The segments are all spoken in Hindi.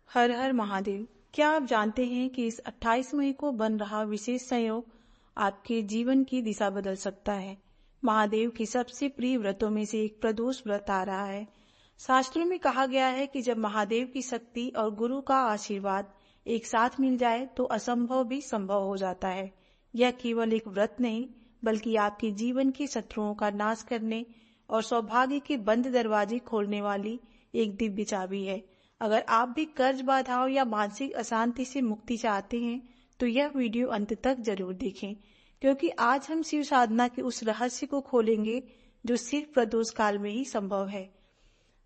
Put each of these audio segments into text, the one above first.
हर हर महादेव। क्या आप जानते हैं कि इस 28 मई को बन रहा विशेष संयोग आपके जीवन की दिशा बदल सकता है। महादेव के सबसे प्रिय व्रतों में से एक प्रदोष व्रत आ रहा है। शास्त्रों में कहा गया है कि जब महादेव की शक्ति और गुरु का आशीर्वाद एक साथ मिल जाए तो असंभव भी संभव हो जाता है। यह केवल एक व्रत नहीं बल्कि आपके जीवन के शत्रुओं का नाश करने और सौभाग्य के बंद दरवाजे खोलने वाली एक दिव्य चाबी है। अगर आप भी कर्ज बाधाओं या मानसिक अशांति से मुक्ति चाहते हैं तो यह वीडियो अंत तक जरूर देखें, क्योंकि आज हम शिव साधना के उस रहस्य को खोलेंगे जो सिर्फ प्रदोष काल में ही संभव है।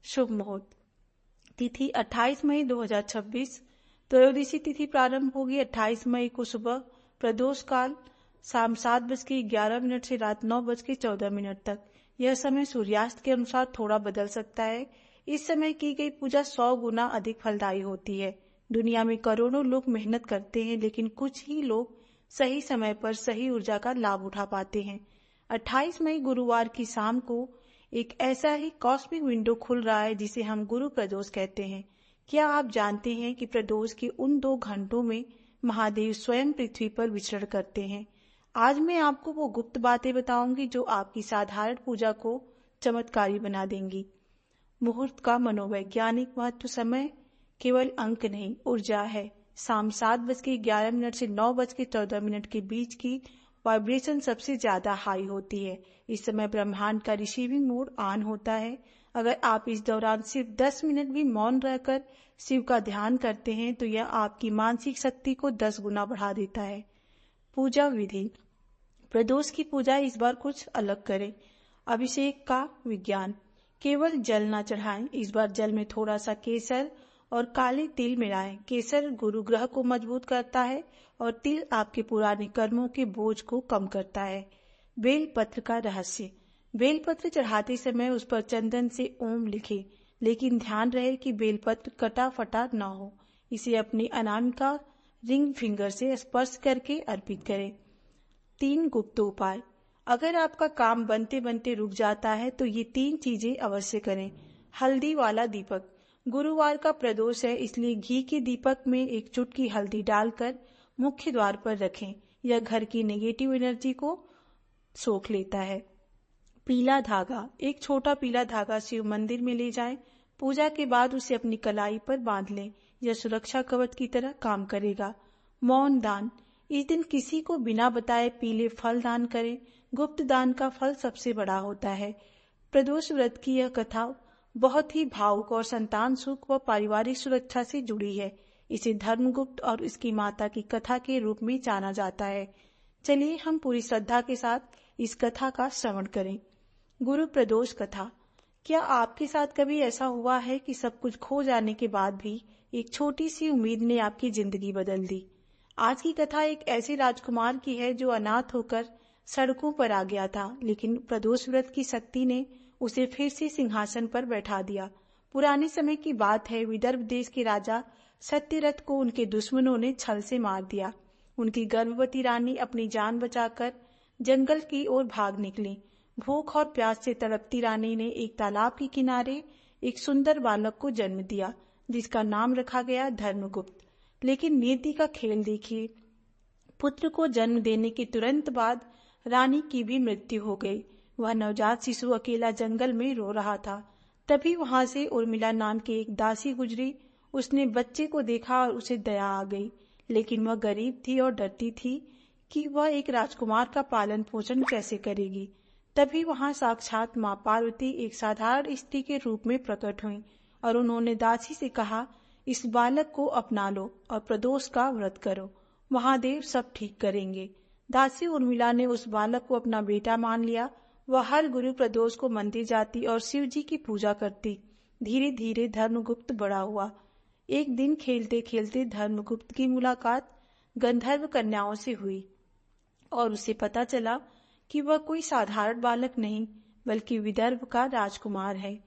शुभ मुहूर्त तिथि 28 मई 2026। त्रयोदशी तिथि प्रारंभ होगी 28 मई को सुबह। प्रदोष काल शाम 7:11 से रात 9:14 तक। यह समय सूर्यास्त के अनुसार थोड़ा बदल सकता है। इस समय की गई पूजा 100 गुना अधिक फलदायी होती है। दुनिया में करोड़ों लोग मेहनत करते हैं, लेकिन कुछ ही लोग सही समय पर सही ऊर्जा का लाभ उठा पाते हैं। 28 मई गुरुवार की शाम को एक ऐसा ही कॉस्मिक विंडो खुल रहा है जिसे हम गुरु प्रदोष कहते हैं। क्या आप जानते हैं कि प्रदोष के उन 2 घंटों में महादेव स्वयं पृथ्वी पर विचरण करते हैं? आज मैं आपको वो गुप्त बातें बताऊंगी जो आपकी साधारण पूजा को चमत्कारी बना देंगी। मुहूर्त का मनोवैज्ञानिक महत्व। समय केवल अंक नहीं, ऊर्जा है। शाम 7:11 से 9:14 के बीच की वाइब्रेशन सबसे ज्यादा हाई होती है। इस समय ब्रह्मांड का रिसीविंग मोड ऑन होता है। अगर आप इस दौरान सिर्फ 10 मिनट भी मौन रहकर शिव का ध्यान करते हैं तो यह आपकी मानसिक शक्ति को 10 गुना बढ़ा देता है। पूजा विधि। प्रदोष की पूजा इस बार कुछ अलग करें। अभिषेक का विज्ञान। केवल जल न चढ़ाएं, इस बार जल में थोड़ा सा केसर और काले तिल मिलाएं। केसर गुरु ग्रह को मजबूत करता है और तिल आपके पुराने कर्मों के बोझ को कम करता है। बेल पत्र का रहस्य। बेल पत्र चढ़ाते समय उस पर चंदन से ओम लिखें, लेकिन ध्यान रहे कि बेल पत्र कटा फटा न हो। इसे अपनी अनामिका रिंग फिंगर से स्पर्श करके अर्पित करें। 3 गुप्त उपाय। अगर आपका काम बनते बनते रुक जाता है तो ये 3 चीजें अवश्य करें। हल्दी वाला दीपक। गुरुवार का प्रदोष है, इसलिए घी के दीपक में एक चुटकी हल्दी डालकर मुख्य द्वार पर रखें। यह घर की नेगेटिव एनर्जी को सोख लेता है। पीला धागा। एक छोटा पीला धागा शिव मंदिर में ले जाएं। पूजा के बाद उसे अपनी कलाई पर बांध लें। यह सुरक्षा कवच की तरह काम करेगा। मौन दान। इस दिन किसी को बिना बताए पीले फल दान करें। गुप्त दान का फल सबसे बड़ा होता है। प्रदोष व्रत की यह कथा बहुत ही भावुक और संतान सुख व पारिवारिक सुरक्षा से जुड़ी है। इसे धर्मगुप्त और इसकी माता की कथा के रूप में जाना जाता है। चलिए हम पूरी श्रद्धा के साथ इस कथा का श्रवण करें। गुरु प्रदोष कथा। क्या आपके साथ कभी ऐसा हुआ है कि सब कुछ खो जाने के बाद भी एक छोटी सी उम्मीद ने आपकी जिंदगी बदल दी? आज की कथा एक ऐसे राजकुमार की है जो अनाथ होकर सड़कों पर आ गया था, लेकिन प्रदोष व्रत की शक्ति ने उसे फिर से सिंहासन पर बैठा दिया। पुराने समय की बात है। विदर्भ देश के राजा सत्यरथ को उनके दुश्मनों ने छल से मार दिया। उनकी गर्भवती रानी अपनी जान बचाकर जंगल की ओर भाग निकली। भूख और प्यास से तड़पती रानी ने एक तालाब के किनारे एक सुंदर बालक को जन्म दिया, जिसका नाम रखा गया धर्मगुप्त। लेकिन नीति का खेल देखिए। पुत्र को जन्म देने के तुरंत बाद रानी की भी मृत्यु हो गई। वह नवजात शिशु अकेला जंगल में रो रहा था। तभी वहां से उर्मिला नाम की एक दासी गुजरी। उसने बच्चे को देखा और उसे दया आ गई, लेकिन वह गरीब थी और डरती थी कि वह एक राजकुमार का पालन पोषण कैसे करेगी। तभी वहां साक्षात माँ पार्वती एक साधारण स्त्री के रूप में प्रकट हुई और उन्होंने दासी से कहा, इस बालक को अपना लो और प्रदोष का व्रत करो, महादेव सब ठीक करेंगे। दासी उर्मिला ने उस बालक को अपना बेटा मान लिया। वह हर गुरु प्रदोष को मंदिर जाती और शिव जी की पूजा करती। धीरे धीरे धर्मगुप्त बड़ा हुआ। एक दिन खेलते खेलते धर्मगुप्त की मुलाकात गंधर्व कन्याओं से हुई और उसे पता चला कि वह कोई साधारण बालक नहीं बल्कि विदर्भ का राजकुमार है।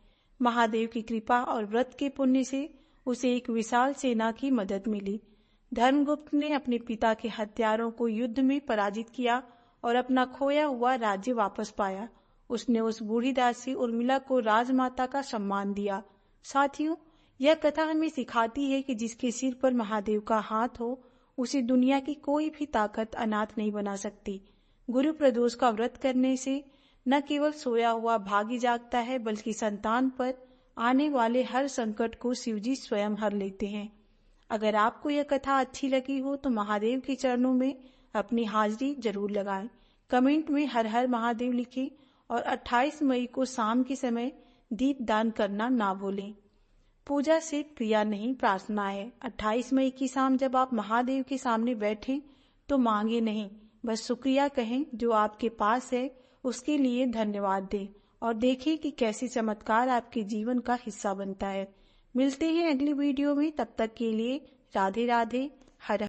महादेव की कृपा और व्रत के पुण्य से उसे एक विशाल सेना की मदद मिली। धर्मगुप्त ने अपने पिता के हत्यारों को युद्ध में पराजित किया और अपना खोया हुआ राज्य वापस पाया। उसने उस बूढ़ी दासी उर्मिला को राजमाता का सम्मान दिया। साथियों, यह कथा हमें सिखाती है कि जिसके सिर पर महादेव का हाथ हो उसे दुनिया की कोई भी ताकत अनाथ नहीं बना सकती। गुरु प्रदोष का व्रत करने से न केवल सोया हुआ भाग्य जागता है बल्कि संतान पर आने वाले हर संकट को शिवजी स्वयं हर लेते हैं। अगर आपको यह कथा अच्छी लगी हो तो महादेव के चरणों में अपनी हाजिरी जरूर लगाएं। कमेंट में हर हर महादेव लिखें और 28 मई को शाम के समय दीप दान करना ना भूलें। पूजा सिर्फ क्रिया नहीं, प्रार्थना है। 28 मई की शाम जब आप महादेव के सामने बैठें तो मांगे नहीं, बस शुक्रिया कहें। जो आपके पास है उसके लिए धन्यवाद दें और देखें कि कैसे चमत्कार आपके जीवन का हिस्सा बनता है। मिलते हैं अगली वीडियो में, तब तक के लिए राधे राधे। हर